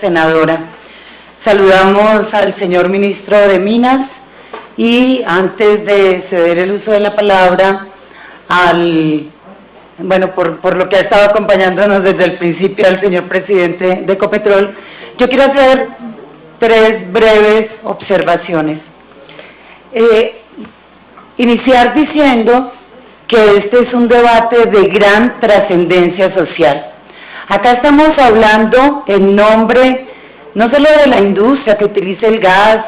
Senadora. Saludamos al señor ministro de Minas y antes de ceder el uso de la palabra por lo que ha estado acompañándonos desde el principio al señor presidente de Ecopetrol, yo quiero hacer tres breves observaciones. Iniciar diciendo que este es un debate de gran trascendencia social. Acá estamos hablando en nombre no solo de la industria que utiliza el gas,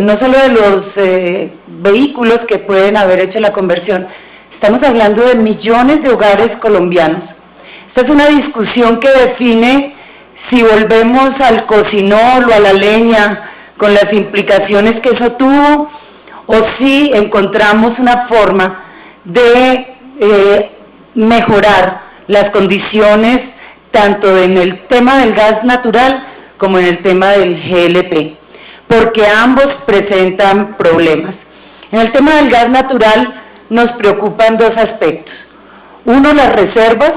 no solo de los vehículos que pueden haber hecho la conversión, estamos hablando de millones de hogares colombianos. Esta es una discusión que define si volvemos al cocinol o a la leña con las implicaciones que eso tuvo, o si encontramos una forma de mejorar las condiciones tanto en el tema del gas natural como en el tema del GLP, porque ambos presentan problemas. En el tema del gas natural nos preocupan dos aspectos. Uno, las reservas.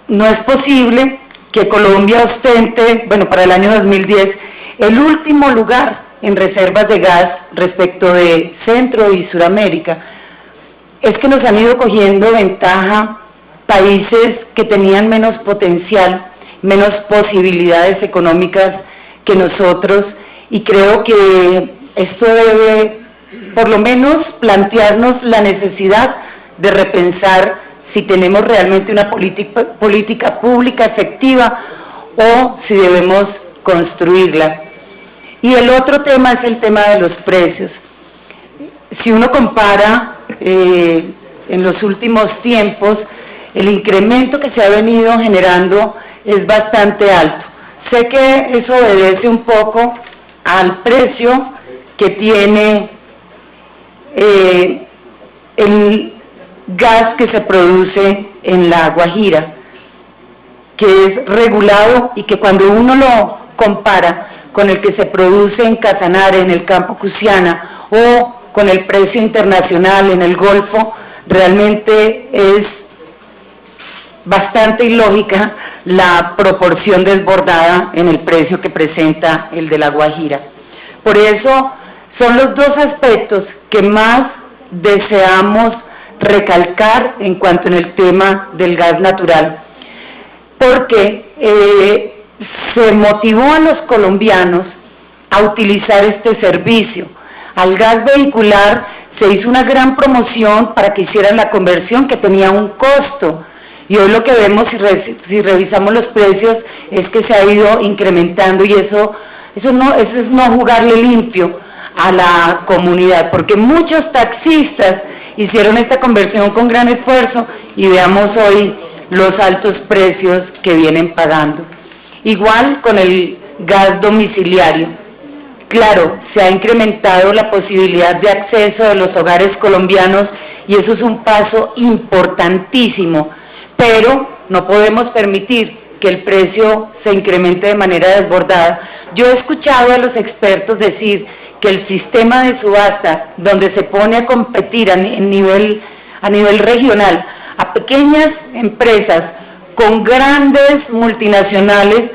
No es posible que Colombia ostente, para el año 2010, el último lugar en reservas de gas respecto de Centro y Suramérica. Es que nos han ido cogiendo ventaja países que tenían menos potencial, menos posibilidades económicas que nosotros, y creo que esto debe, por lo menos, plantearnos la necesidad de repensar si tenemos realmente una política pública efectiva o si debemos construirla. Y el otro tema es el tema de los precios. Si uno compara en los últimos tiempos, el incremento que se ha venido generando es bastante alto. Sé que eso obedece un poco al precio que tiene el gas que se produce en La Guajira, que es regulado y que cuando uno lo compara con el que se produce en Casanare, en el campo Cusiana, o con el precio internacional en el Golfo, realmente es bastante ilógica la proporción desbordada en el precio que presenta el de La Guajira. Por eso son los dos aspectos que más deseamos recalcar en cuanto en el tema del gas natural, porque se motivó a los colombianos a utilizar este servicio. Al gas vehicular se hizo una gran promoción para que hicieran la conversión, que tenía un costo, y hoy lo que vemos, si revisamos los precios, es que se ha ido incrementando, y eso es no jugarle limpio a la comunidad, porque muchos taxistas hicieron esta conversión con gran esfuerzo, y veamos hoy los altos precios que vienen pagando. Igual con el gas domiciliario. Claro, se ha incrementado la posibilidad de acceso de los hogares colombianos, y eso es un paso importantísimo, pero no podemos permitir que el precio se incremente de manera desbordada. Yo he escuchado a los expertos decir que el sistema de subasta, donde se pone a competir a nivel regional a pequeñas empresas con grandes multinacionales,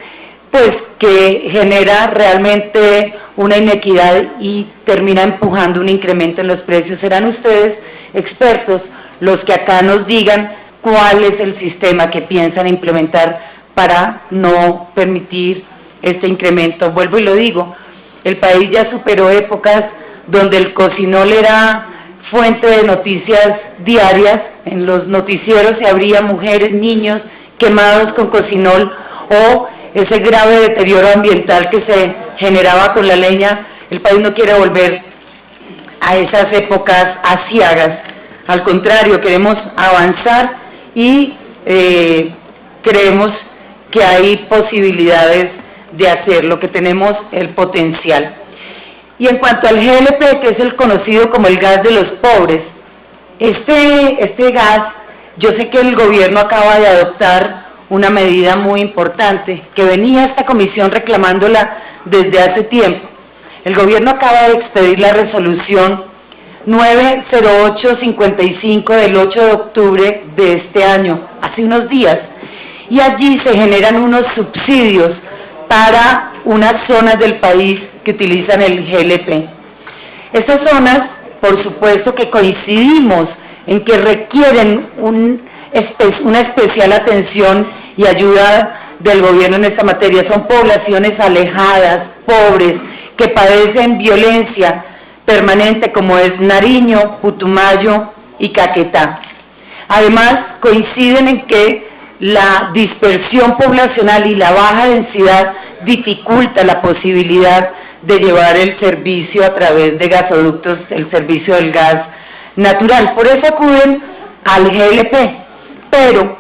pues que genera realmente una inequidad y termina empujando un incremento en los precios. Serán ustedes, expertos, los que acá nos digan cuál es el sistema que piensan implementar para no permitir este incremento. Vuelvo y lo digo, el país ya superó épocas donde el cocinol era fuente de noticias diarias. En los noticieros se abría mujeres, niños quemados con cocinol, o ese grave deterioro ambiental que se generaba con la leña. El país no quiere volver a esas épocas aciagas. Al contrario, queremos avanzar y creemos que hay posibilidades de hacerlo, que tenemos el potencial. Y en cuanto al GLP, que es el conocido como el gas de los pobres, este gas, yo sé que el gobierno acaba de adoptar una medida muy importante, que venía esta comisión reclamándola desde hace tiempo. El gobierno acaba de expedir la resolución 90855 del 8 de octubre de este año, hace unos días, y allí se generan unos subsidios para unas zonas del país que utilizan el GLP. Estas zonas, por supuesto que coincidimos en que requieren una especial atención y ayuda del gobierno en esta materia. Son poblaciones alejadas, pobres, que padecen violencia permanente, como es Nariño, Putumayo y Caquetá. Además, coinciden en que la dispersión poblacional y la baja densidad dificulta la posibilidad de llevar el servicio a través de gasoductos, el servicio del gas natural. Por eso acuden al GLP, pero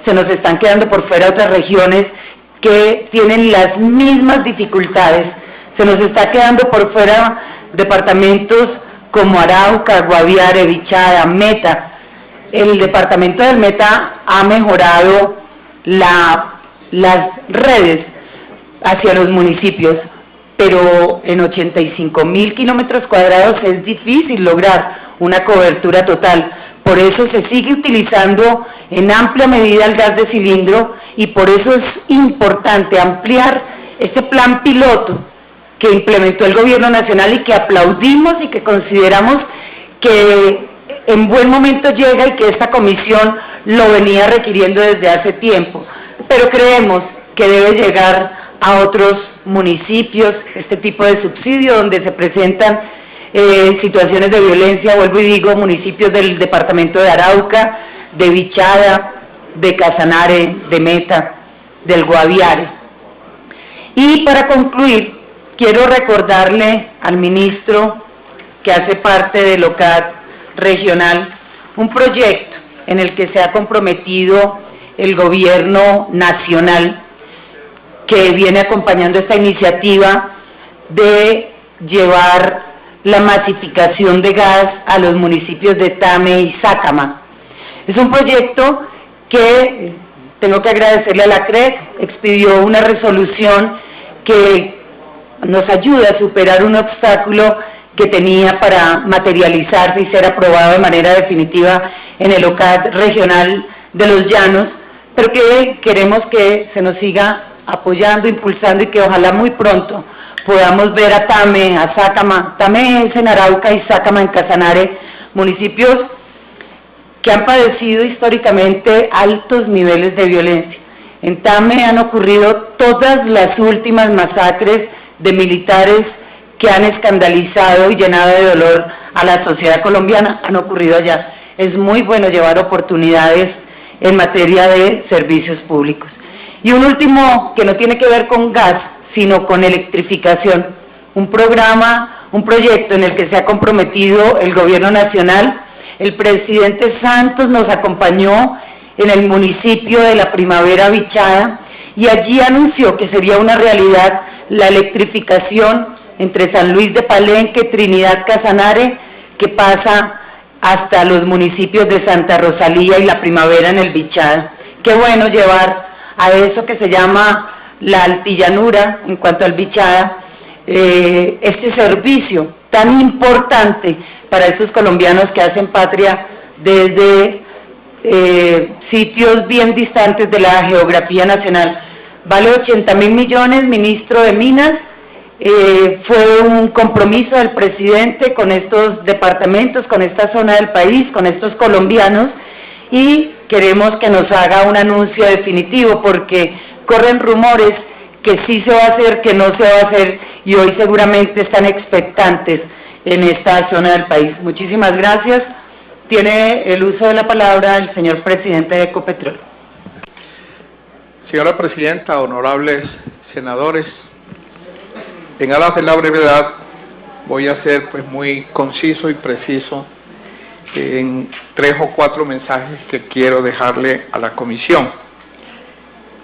se nos están quedando por fuera otras regiones que tienen las mismas dificultades. Se nos está quedando por fuera departamentos como Arauca, Guaviare, Bichada, Meta. El departamento del Meta ha mejorado las redes hacia los municipios, pero en 85.000 kilómetros cuadrados es difícil lograr una cobertura total. Por eso se sigue utilizando en amplia medida el gas de cilindro y por eso es importante ampliar este plan piloto que implementó el gobierno nacional y que aplaudimos y que consideramos que en buen momento llega y que esta comisión lo venía requiriendo desde hace tiempo. Pero creemos que debe llegar a otros municipios este tipo de subsidio donde se presentan situaciones de violencia, vuelvo y digo, municipios del departamento de Arauca, de Bichada, de Casanare, de Meta, del Guaviare. Y para concluir, quiero recordarle al ministro que hace parte del OCAD regional un proyecto en el que se ha comprometido el gobierno nacional que viene acompañando esta iniciativa de llevar la masificación de gas a los municipios de Tame y Sácama. Es un proyecto que, tengo que agradecerle a la CREC, expidió una resolución que nos ayuda a superar un obstáculo que tenía para materializarse y ser aprobado de manera definitiva en el OCAD regional de los Llanos, pero que queremos que se nos siga apoyando, impulsando y que ojalá muy pronto podamos ver a Tame, a Sácama. Tame es en Arauca y Sácama en Casanare, municipios que han padecido históricamente altos niveles de violencia. En Tame han ocurrido todas las últimas masacres de militares que han escandalizado y llenado de dolor a la sociedad colombiana, han ocurrido allá. Es muy bueno llevar oportunidades en materia de servicios públicos. Y un último que no tiene que ver con gas, sino con electrificación, un proyecto en el que se ha comprometido el gobierno nacional. El presidente Santos nos acompañó en el municipio de La Primavera, Bichada, y allí anunció que sería una realidad la electrificación entre San Luis de Palenque, Trinidad, Casanare, que pasa hasta los municipios de Santa Rosalía y La Primavera en el Bichada. Qué bueno llevar a eso que se llama la altillanura, en cuanto al Bichada, este servicio tan importante para esos colombianos que hacen patria desde sitios bien distantes de la geografía nacional. Vale 80.000 millones, ministro de Minas. Fue un compromiso del presidente con estos departamentos, con esta zona del país, con estos colombianos, y queremos que nos haga un anuncio definitivo, porque corren rumores que sí se va a hacer, que no se va a hacer, y hoy seguramente están expectantes en esta zona del país. Muchísimas gracias. Tiene el uso de la palabra el señor presidente de Ecopetrol. Señora Presidenta, honorables senadores, en aras de la brevedad voy a ser muy conciso y preciso en 3 o 4 mensajes que quiero dejarle a la comisión.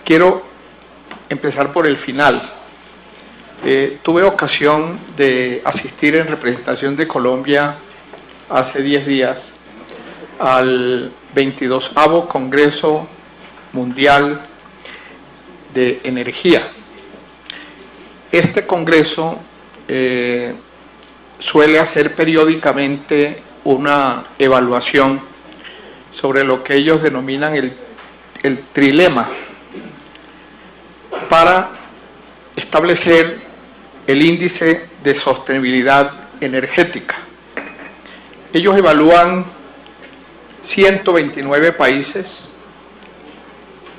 Quiero empezar por el final. Tuve ocasión de asistir en representación de Colombia hace 10 días al 22º Congreso Mundial de Energía. Este congreso suele hacer periódicamente una evaluación sobre lo que ellos denominan el trilema para establecer el índice de sostenibilidad energética. Ellos evalúan 129 países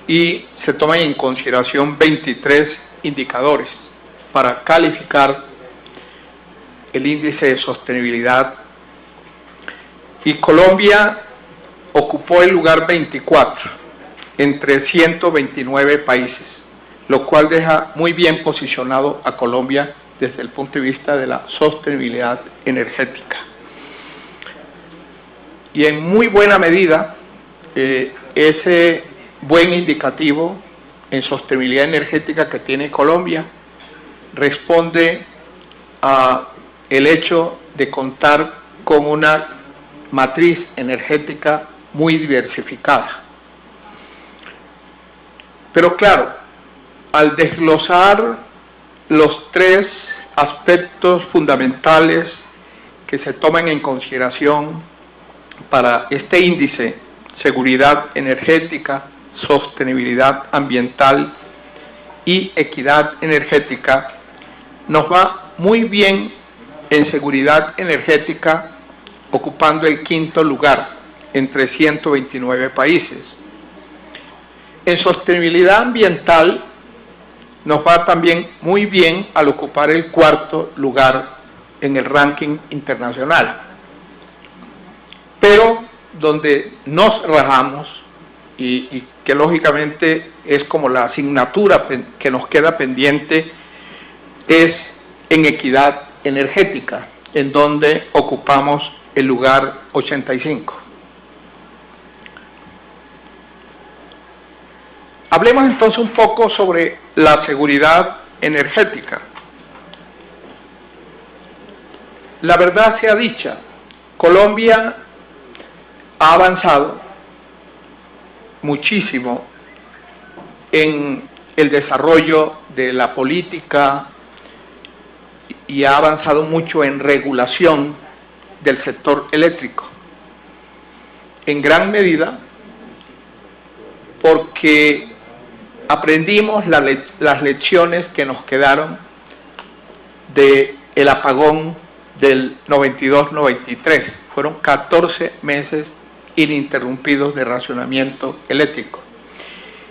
y se toman en consideración 23 indicadores para calificar el índice de sostenibilidad, y Colombia ocupó el lugar 24 entre 129 países, lo cual deja muy bien posicionado a Colombia desde el punto de vista de la sostenibilidad energética. Y en muy buena medida, ese buen indicativo en sostenibilidad energética que tiene Colombia responde a el hecho de contar con una matriz energética muy diversificada. Pero claro, al desglosar los tres aspectos fundamentales que se toman en consideración para este índice: seguridad energética, sostenibilidad ambiental y equidad energética, nos va muy bien en seguridad energética, ocupando el quinto lugar entre 129 países. En sostenibilidad ambiental nos va también muy bien al ocupar el cuarto lugar en el ranking internacional. Pero donde nos rajamos, y que lógicamente es como la asignatura que nos queda pendiente, es en equidad energética, en donde ocupamos el lugar 85. Hablemos entonces un poco sobre la seguridad energética. La verdad sea dicha, Colombia ha avanzado muchísimo en el desarrollo de la política y ha avanzado mucho en regulación del sector eléctrico, en gran medida porque aprendimos las lecciones que nos quedaron del apagón del 92-93. Fueron 14 meses ininterrumpidos de racionamiento eléctrico.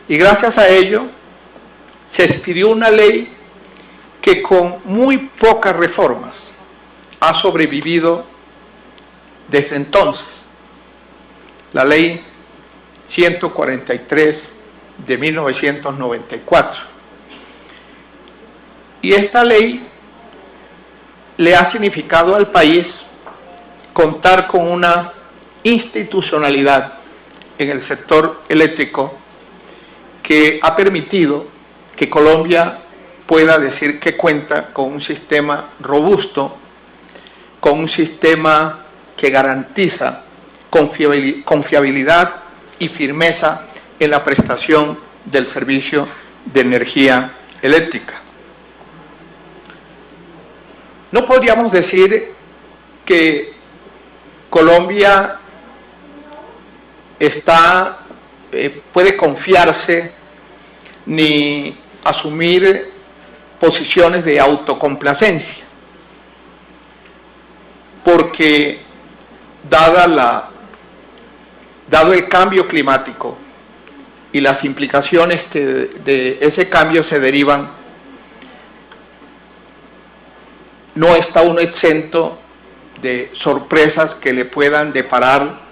Y gracias a ello se expidió una ley que con muy pocas reformas ha sobrevivido desde entonces, la ley 143 de 1994. Y esta ley le ha significado al país contar con una institucionalidad en el sector eléctrico que ha permitido que Colombia pueda decir que cuenta con un sistema robusto, con un sistema que garantiza confiabilidad y firmeza en la prestación del servicio de energía eléctrica. No podríamos decir que Colombia puede confiarse ni asumir posiciones de autocomplacencia, porque dado el cambio climático y las implicaciones que de ese cambio se derivan, no está uno exento de sorpresas que le puedan deparar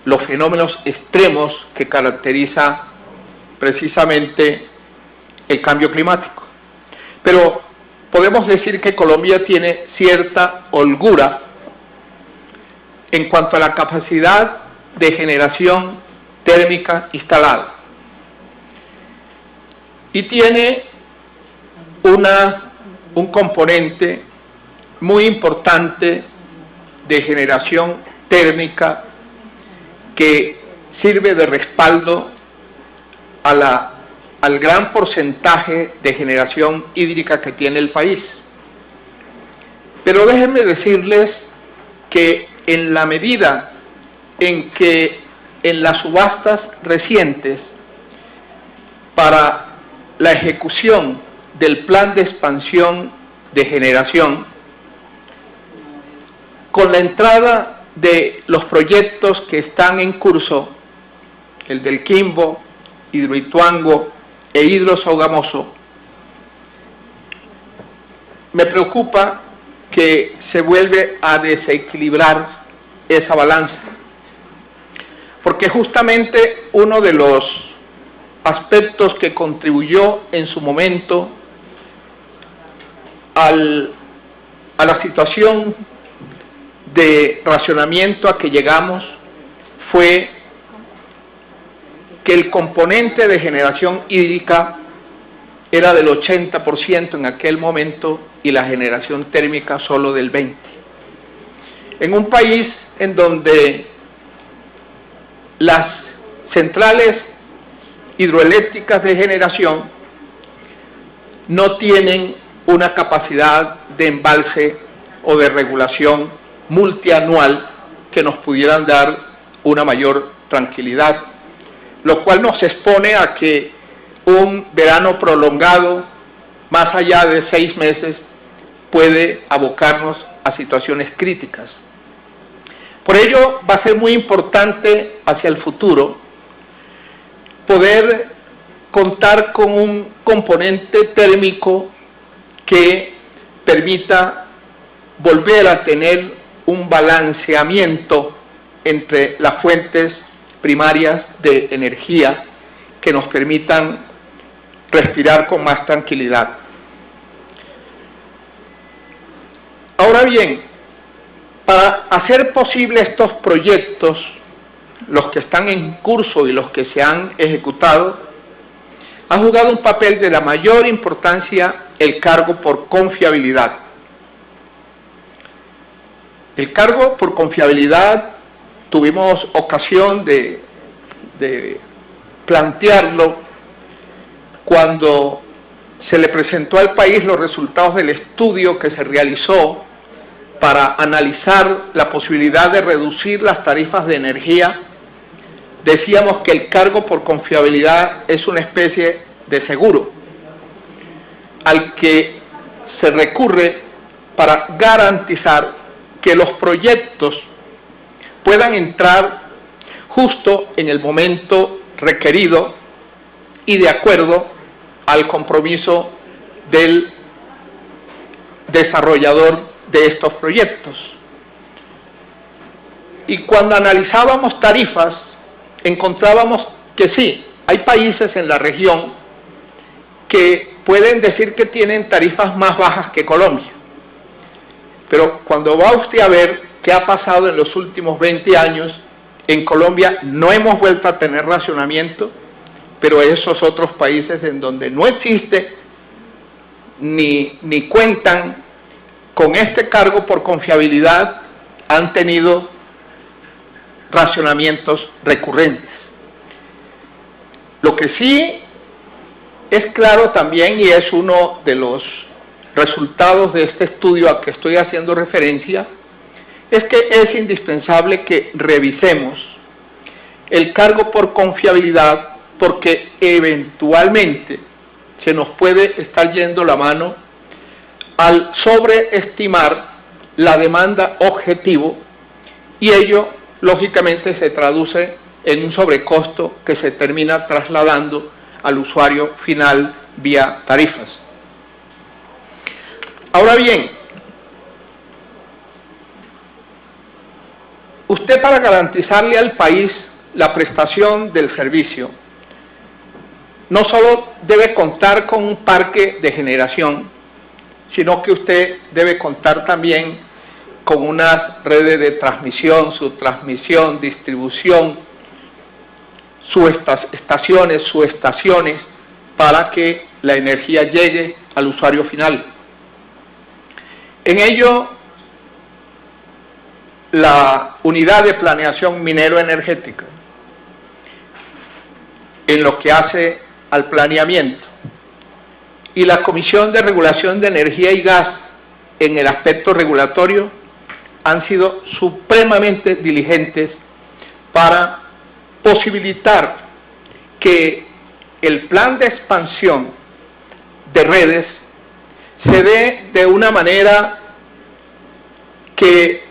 los fenómenos extremos que caracteriza precisamente el cambio climático. Pero podemos decir que Colombia tiene cierta holgura en cuanto a la capacidad de generación térmica instalada. Y tiene un componente muy importante de generación térmica que sirve de respaldo al gran porcentaje de generación hídrica que tiene el país. Pero déjenme decirles que en la medida en que en las subastas recientes para la ejecución del plan de expansión de generación, con la entrada de los proyectos que están en curso, el del Quimbo, Hidroituango e Hidrosogamoso, me preocupa que se vuelve a desequilibrar esa balanza, porque justamente uno de los aspectos que contribuyó en su momento a la situación de racionamiento a que llegamos fue que el componente de generación hídrica era del 80% en aquel momento y la generación térmica solo del 20%. En un país en donde las centrales hidroeléctricas de generación no tienen una capacidad de embalse o de regulación multianual que nos pudieran dar una mayor tranquilidad, lo cual nos expone a que un verano prolongado, más allá de 6 meses, puede abocarnos a situaciones críticas. Por ello, va a ser muy importante hacia el futuro poder contar con un componente térmico que permita volver a tener un balanceamiento entre las fuentes primarias de energía que nos permitan respirar con más tranquilidad. Ahora bien, para hacer posible estos proyectos, los que están en curso y los que se han ejecutado, ha jugado un papel de la mayor importancia el cargo por confiabilidad. El cargo por confiabilidad tuvimos ocasión de plantearlo cuando se le presentó al país los resultados del estudio que se realizó para analizar la posibilidad de reducir las tarifas de energía. Decíamos que el cargo por confiabilidad es una especie de seguro al que se recurre para garantizar que los proyectos puedan entrar justo en el momento requerido y de acuerdo al compromiso del desarrollador de estos proyectos. Y cuando analizábamos tarifas, encontrábamos que sí, hay países en la región que pueden decir que tienen tarifas más bajas que Colombia. Pero cuando va usted a ver qué ha pasado en los últimos 20 años, en Colombia no hemos vuelto a tener racionamiento, pero esos otros países en donde no existe ni cuentan con este cargo por confiabilidad han tenido racionamientos recurrentes. Lo que sí es claro también, y es uno de los resultados de este estudio al que estoy haciendo referencia, es que es indispensable que revisemos el cargo por confiabilidad, porque eventualmente se nos puede estar yendo la mano al sobreestimar la demanda objetivo, y ello lógicamente se traduce en un sobrecosto que se termina trasladando al usuario final vía tarifas. Ahora bien, usted, para garantizarle al país la prestación del servicio, no solo debe contar con un parque de generación, sino que usted debe contar también con unas redes de transmisión, subtransmisión, distribución, subestaciones, para que la energía llegue al usuario final. En ello, la unidad de planeación minero-energética, en lo que hace al planeamiento, y la Comisión de Regulación de Energía y Gas, en el aspecto regulatorio, han sido supremamente diligentes para posibilitar que el plan de expansión de redes se dé de una manera que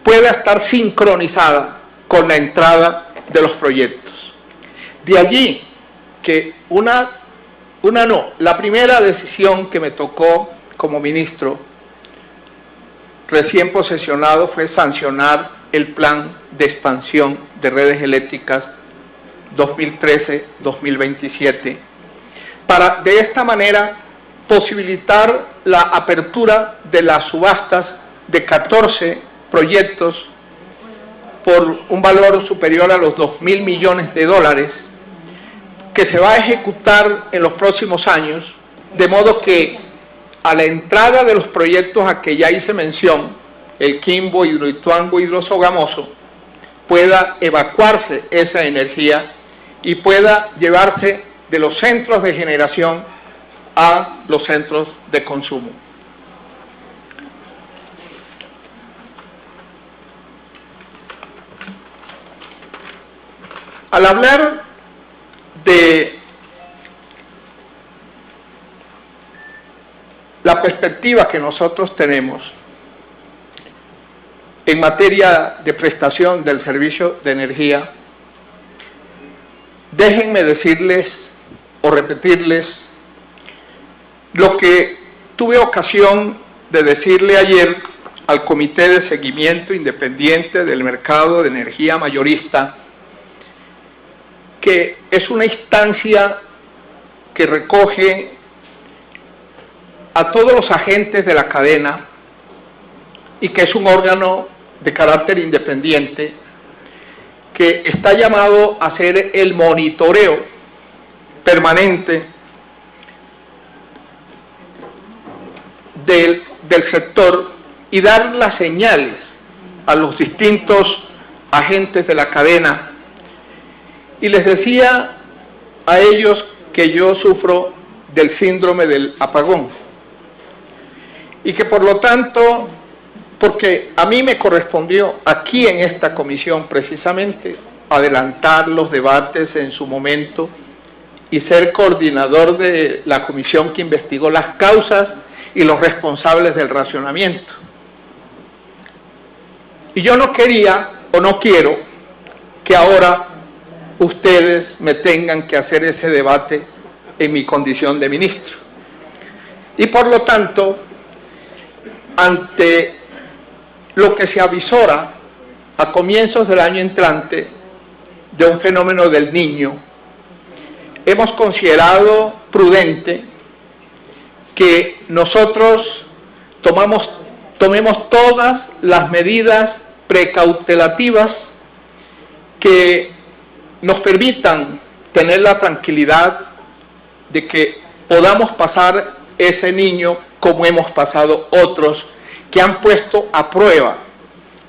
pueda estar sincronizada con la entrada de los proyectos. De allí que la primera decisión que me tocó como ministro recién posesionado fue sancionar el plan de expansión de redes eléctricas 2013-2027, para de esta manera posibilitar la apertura de las subastas de 14 proyectos por un valor superior a los $2.000 millones, que se va a ejecutar en los próximos años, de modo que a la entrada de los proyectos a que ya hice mención, el Quimbo, Hidroituango, Hidrosogamoso, pueda evacuarse esa energía y pueda llevarse de los centros de generación a los centros de consumo. Al hablar de la perspectiva que nosotros tenemos en materia de prestación del servicio de energía, déjenme decirles o repetirles lo que tuve ocasión de decirle ayer al Comité de Seguimiento Independiente del Mercado de Energía Mayorista, que es una instancia que recoge a todos los agentes de la cadena y que es un órgano de carácter independiente que está llamado a hacer el monitoreo permanente del sector y dar las señales a los distintos agentes de la cadena. Y les decía a ellos que yo sufro del síndrome del apagón y que por lo tanto, porque a mí me correspondió aquí en esta comisión precisamente adelantar los debates en su momento y ser coordinador de la comisión que investigó las causas y los responsables del racionamiento. Y yo no quería o no quiero que ahora ustedes me tengan que hacer ese debate en mi condición de ministro. Y por lo tanto, ante lo que se avisora a comienzos del año entrante de un fenómeno del Niño, hemos considerado prudente que nosotros tomemos todas las medidas precautelativas que nos permitan tener la tranquilidad de que podamos pasar ese Niño como hemos pasado otros que han puesto a prueba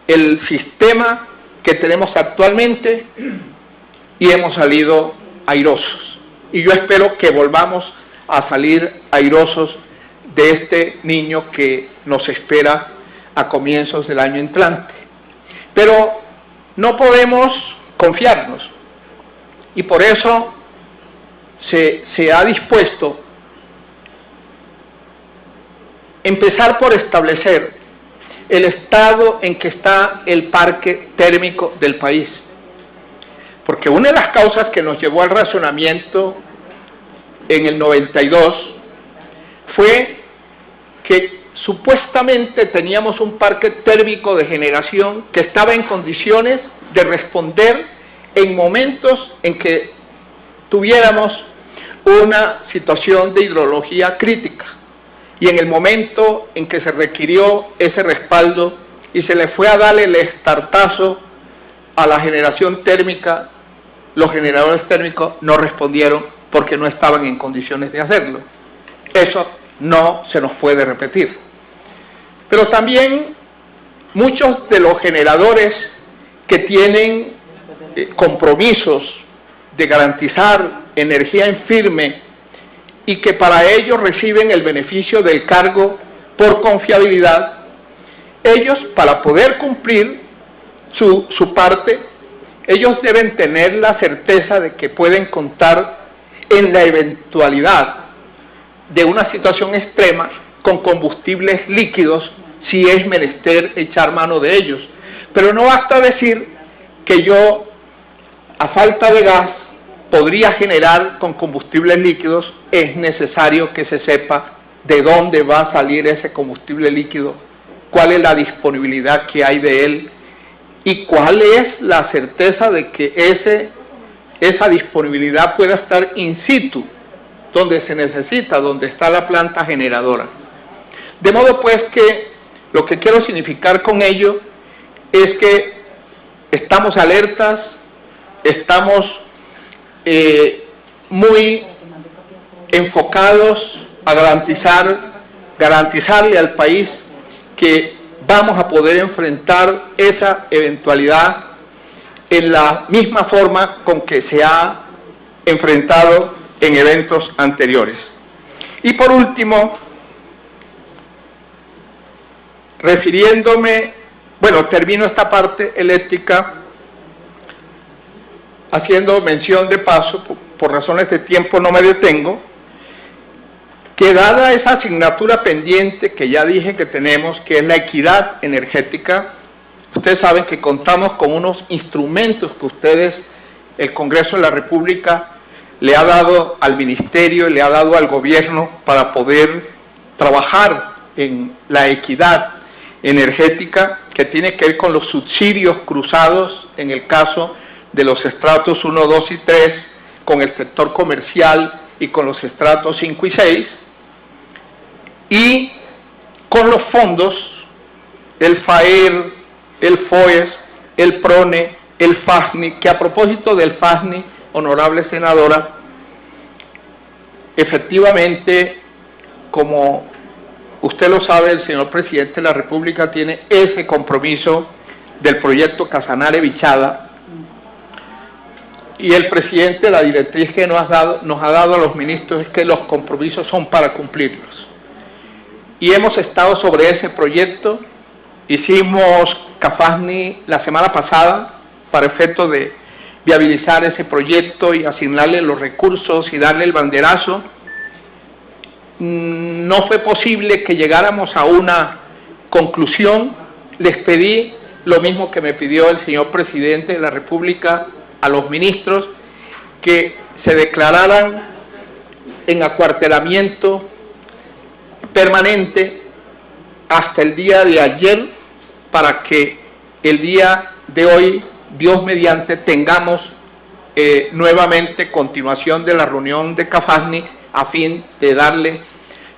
el sistema que tenemos actualmente y hemos salido airosos. Y yo espero que volvamos a salir airosos de este Niño que nos espera a comienzos del año entrante. Pero no podemos confiarnos y por eso se ha dispuesto empezar por establecer el estado en que está el parque térmico del país. Porque una de las causas que nos llevó al racionamiento en el 92 fue que supuestamente teníamos un parque térmico de generación que estaba en condiciones de responder en momentos en que tuviéramos una situación de hidrología crítica. Y en el momento en que se requirió ese respaldo y se le fue a darle el estartazo a la generación térmica, los generadores térmicos no respondieron porque no estaban en condiciones de hacerlo. Eso no se nos puede repetir. Pero también muchos de los generadores que tienen compromisos de garantizar energía en firme y que para ellos reciben el beneficio del cargo por confiabilidad, ellos para poder cumplir su parte, ellos deben tener la certeza de que pueden contar en la eventualidad de una situación extrema con combustibles líquidos, si es menester echar mano de ellos. Pero no basta decir que yo, a falta de gas, podría generar con combustibles líquidos. Es necesario que se sepa de dónde va a salir ese combustible líquido, cuál es la disponibilidad que hay de él y cuál es la certeza de que esa disponibilidad pueda estar in situ, donde se necesita, donde está la planta generadora. De modo pues que lo que quiero significar con ello es que estamos alertas, estamos muy enfocados a garantizarle al país que vamos a poder enfrentar esa eventualidad en la misma forma con que se ha enfrentado en eventos anteriores. Y por último, refiriéndome, bueno, termino esta parte eléctrica haciendo mención de paso, por razones de tiempo no me detengo, que dada esa asignatura pendiente que ya dije que tenemos, que es la equidad energética, ustedes saben que contamos con unos instrumentos que ustedes, el Congreso de la República, le ha dado al Ministerio, le ha dado al Gobierno para poder trabajar en la equidad energética, que tiene que ver con los subsidios cruzados, en el caso de los estratos 1, 2 y 3, con el sector comercial y con los estratos 5 y 6, y con los fondos, el FAER, el FOES, el PRONE, el FASNI, que a propósito del FASNI, honorable senadora, efectivamente, como usted lo sabe, el señor presidente de la República tiene ese compromiso del proyecto Casanare-Bichada, y el presidente, la directriz que nos ha dado a los ministros es que los compromisos son para cumplirlos. Y hemos estado sobre ese proyecto, hicimos CAFASNI la semana pasada para efecto de viabilizar ese proyecto y asignarle los recursos y darle el banderazo. No fue posible que llegáramos a una conclusión. Les pedí lo mismo que me pidió el señor presidente de la República a los ministros, que se declararan en acuartelamiento permanente hasta el día de ayer, para que el día de hoy, Dios mediante, tengamos nuevamente continuación de la reunión de CAFASNI a fin de darle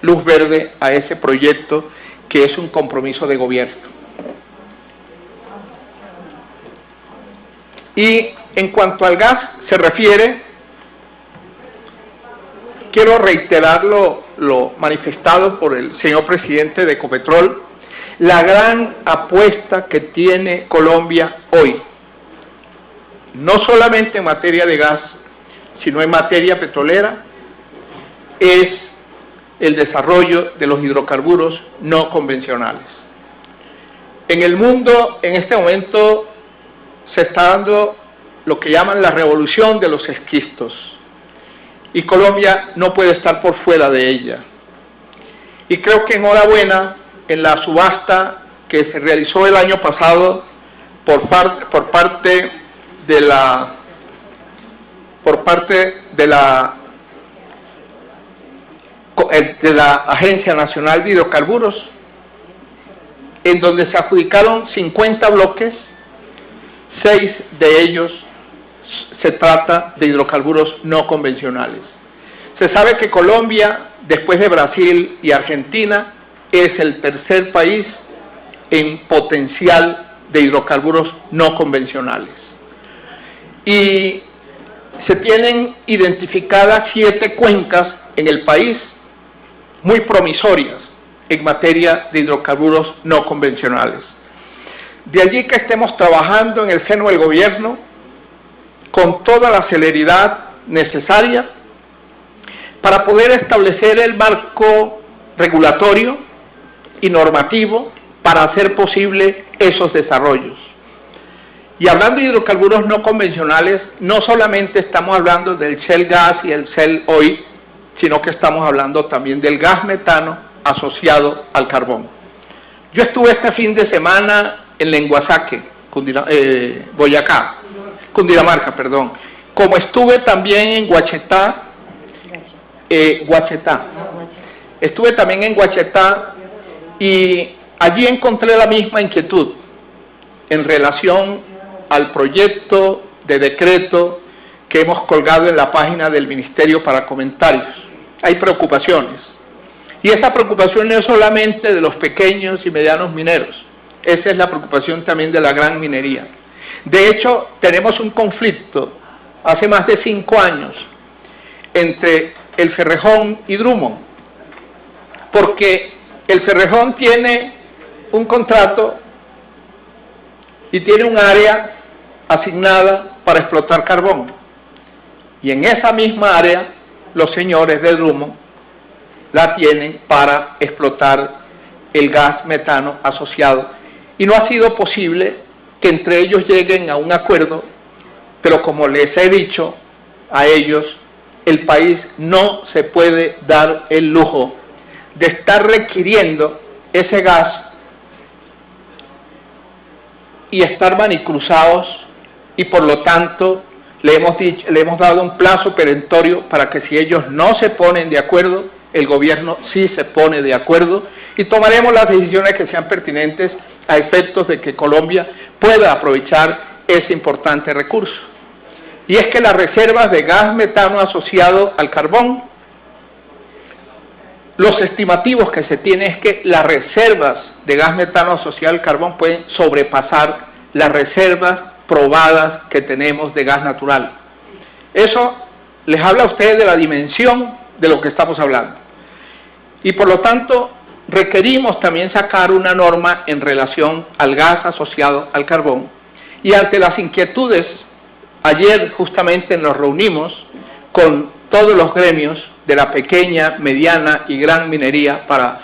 luz verde a ese proyecto que es un compromiso de gobierno. Y en cuanto al gas se refiere, quiero reiterar lo manifestado por el señor presidente de Ecopetrol, la gran apuesta que tiene Colombia hoy, no solamente en materia de gas, sino en materia petrolera, es el desarrollo de los hidrocarburos no convencionales. En el mundo, en este momento, se está dando lo que llaman la revolución de los esquistos, y Colombia no puede estar por fuera de ella. Y creo que enhorabuena en la subasta que se realizó el año pasado por parte de la Agencia Nacional de Hidrocarburos, en donde se adjudicaron 50 bloques, 6 de ellos se trata de hidrocarburos no convencionales. Se sabe que Colombia, después de Brasil y Argentina, es el tercer país en potencial de hidrocarburos no convencionales. Y se tienen identificadas 7 cuencas en el país muy promisorias en materia de hidrocarburos no convencionales. De allí que estemos trabajando en el seno del gobierno con toda la celeridad necesaria para poder establecer el marco regulatorio y normativo para hacer posible esos desarrollos. Y hablando de hidrocarburos no convencionales, no solamente estamos hablando del shale gas y el shale oil, sino que estamos hablando también del gas metano asociado al carbón. Yo estuve este fin de semana en Lenguasaque, Boyacá, Cundinamarca, perdón, como estuve también en Guachetá, estuve también en Guachetá y allí encontré la misma inquietud en relación al proyecto de decreto que hemos colgado en la página del Ministerio para comentarios. Hay preocupaciones. Y esa preocupación no es solamente de los pequeños y medianos mineros, esa es la preocupación también de la gran minería. De hecho, tenemos un conflicto hace más de 5 años entre el Ferrejón y Drummond, porque el Ferrejón tiene un contrato y tiene un área asignada para explotar carbón, y en esa misma área los señores de Drummond la tienen para explotar el gas metano asociado, y no ha sido posible que entre ellos lleguen a un acuerdo, pero como les he dicho a ellos, el país no se puede dar el lujo de estar requiriendo ese gas y estar manicruzados, y por lo tanto le hemos dado un plazo perentorio para que si ellos no se ponen de acuerdo, el gobierno sí se pone de acuerdo y tomaremos las decisiones que sean pertinentes a efectos de que Colombia pueda aprovechar ese importante recurso. Y es que las reservas de gas metano asociado al carbón, los estimativos que se tienen es que las reservas de gas metano asociado al carbón pueden sobrepasar las reservas probadas que tenemos de gas natural. Eso les habla a ustedes de la dimensión de lo que estamos hablando. Y por lo tanto, requerimos también sacar una norma en relación al gas asociado al carbón. Y ante las inquietudes, ayer justamente nos reunimos con todos los gremios de la pequeña, mediana y gran minería para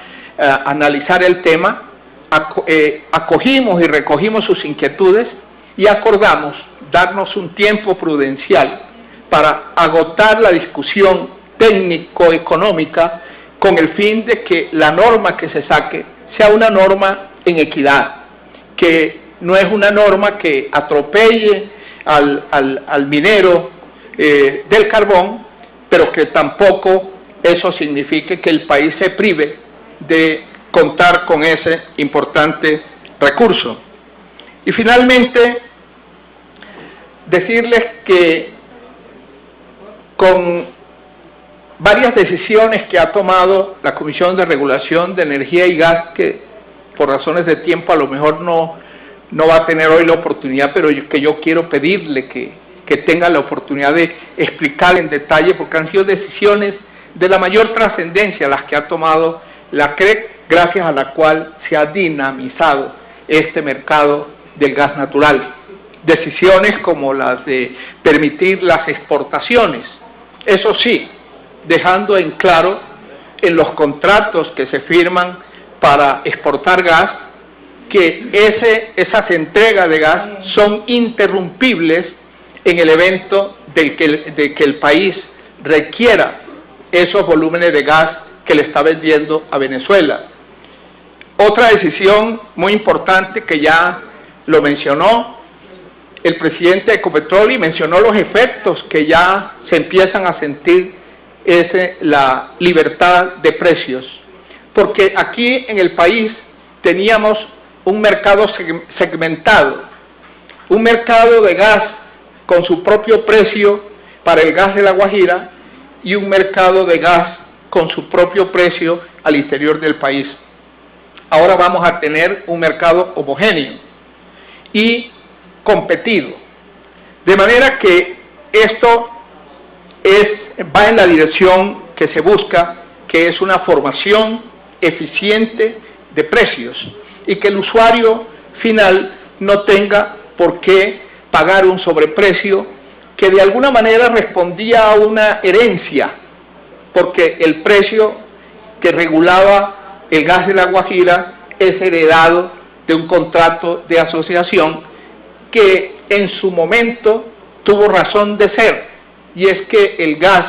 analizar el tema, acogimos y recogimos sus inquietudes y acordamos darnos un tiempo prudencial para agotar la discusión técnico-económica con el fin de que la norma que se saque sea una norma en equidad, que no es una norma que atropelle al minero del carbón, pero que tampoco eso signifique que el país se prive de contar con ese importante recurso. Y finalmente, decirles que con varias decisiones que ha tomado la Comisión de Regulación de Energía y Gas, que por razones de tiempo a lo mejor no va a tener hoy la oportunidad, pero que yo quiero pedirle que tenga la oportunidad de explicar en detalle, porque han sido decisiones de la mayor trascendencia las que ha tomado la CREC, gracias a la cual se ha dinamizado este mercado del gas natural. Decisiones como las de permitir las exportaciones, eso sí, dejando en claro en los contratos que se firman para exportar gas, que esas entregas de gas son interrumpibles en el evento de que el país requiera esos volúmenes de gas que le está vendiendo a Venezuela. Otra decisión muy importante que ya lo mencionó el presidente de Ecopetrol y mencionó los efectos que ya se empiezan a sentir, es la libertad de precios, porque aquí en el país teníamos un mercado segmentado, un mercado de gas con su propio precio para el gas de La Guajira y un mercado de gas con su propio precio al interior del país. Ahora vamos a tener un mercado homogéneo y competido, de manera que esto va en la dirección que se busca, que es una formación eficiente de precios y que el usuario final no tenga por qué pagar un sobreprecio que de alguna manera respondía a una herencia, porque el precio que regulaba el gas de La Guajira es heredado de un contrato de asociación que en su momento tuvo razón de ser, y es que el gas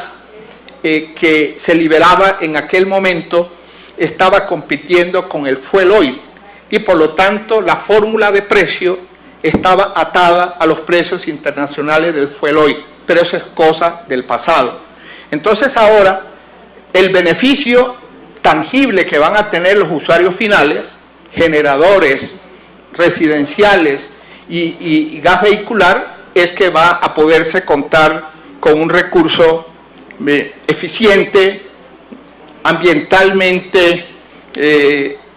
que se liberaba en aquel momento estaba compitiendo con el fuel oil, y por lo tanto la fórmula de precio estaba atada a los precios internacionales del fuel oil, pero eso es cosa del pasado. Entonces ahora el beneficio tangible que van a tener los usuarios finales, generadores residenciales y gas vehicular, es que va a poderse contar con un recurso eficiente, ambientalmente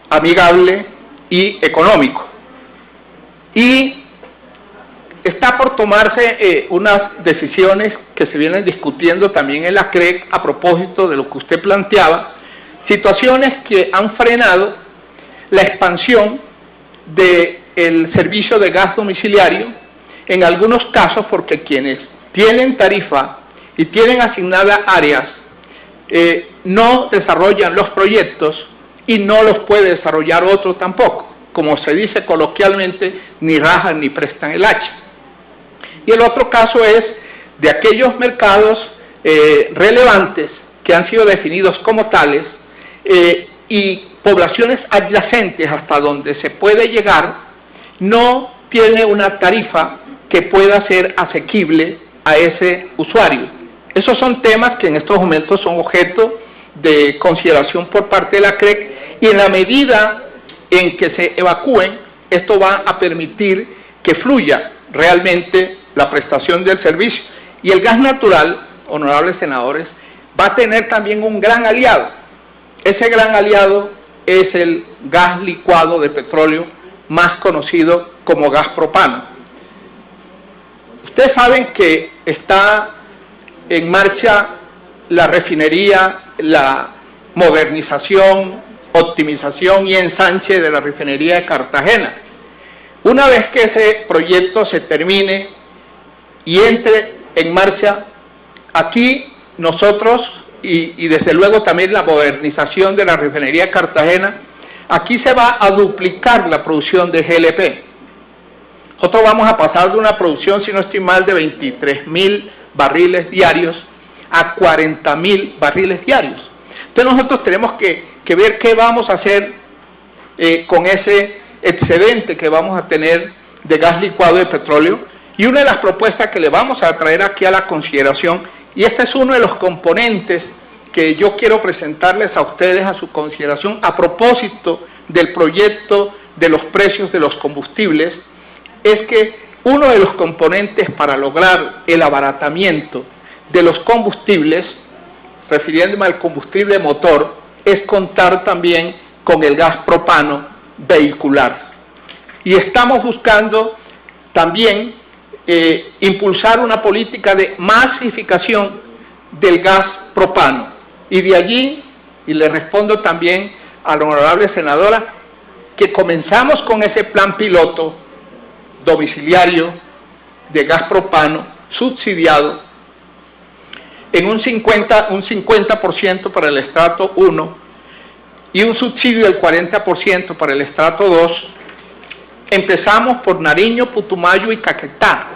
amigable y económico. Y está por tomarse unas decisiones que se vienen discutiendo también en la CREC a propósito de lo que usted planteaba, situaciones que han frenado la expansión del servicio de gas domiciliario, en algunos casos porque quienes tienen tarifa y tienen asignadas áreas no desarrollan los proyectos y no los puede desarrollar otro tampoco. Como se dice coloquialmente, ni rajan ni prestan el hacha. Y el otro caso es de aquellos mercados relevantes que han sido definidos como tales y poblaciones adyacentes hasta donde se puede llegar, no tiene una tarifa que pueda ser asequible a ese usuario. Esos son temas que en estos momentos son objeto de consideración por parte de la CREC, y en la medida en que se evacúen, esto va a permitir que fluya realmente la prestación del servicio. Y el gas natural, honorables senadores, va a tener también un gran aliado. Ese gran aliado es el gas licuado de petróleo, más conocido como gas propano. Ustedes saben que está en marcha la refinería, la modernización, optimización y ensanche de la refinería de Cartagena. Una vez que ese proyecto se termine y entre en marcha, aquí nosotros, y desde luego también la modernización de la refinería de Cartagena, aquí se va a duplicar la producción de GLP. Nosotros vamos a pasar de una producción, si no estoy mal, de 23.000 barriles diarios a 40.000 barriles diarios. Entonces nosotros tenemos que ver qué vamos a hacer con ese excedente que vamos a tener de gas licuado de petróleo, y una de las propuestas que le vamos a traer aquí a la consideración, y este es uno de los componentes que yo quiero presentarles a ustedes a su consideración a propósito del proyecto de los precios de los combustibles, es que uno de los componentes para lograr el abaratamiento de los combustibles, refiriéndome al combustible motor, es contar también con el gas propano vehicular. Y estamos buscando también impulsar una política de masificación del gas propano. Y de allí, y le respondo también a la honorable senadora, que comenzamos con ese plan piloto domiciliario de gas propano subsidiado en un 50% para el estrato 1 y un subsidio del 40% para el estrato 2. Empezamos por Nariño, Putumayo y Caquetá,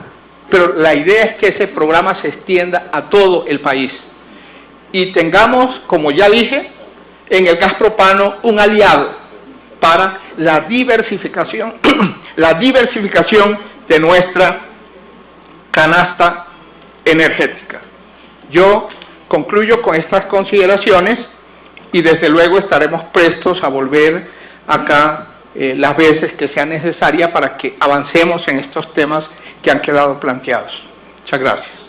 pero la idea es que ese programa se extienda a todo el país y tengamos, como ya dije, en el gas propano un aliado para la diversificación, de nuestra canasta energética. Yo concluyo con estas consideraciones y desde luego estaremos prestos a volver acá las veces que sea necesaria para que avancemos en estos temas que han quedado planteados. Muchas gracias.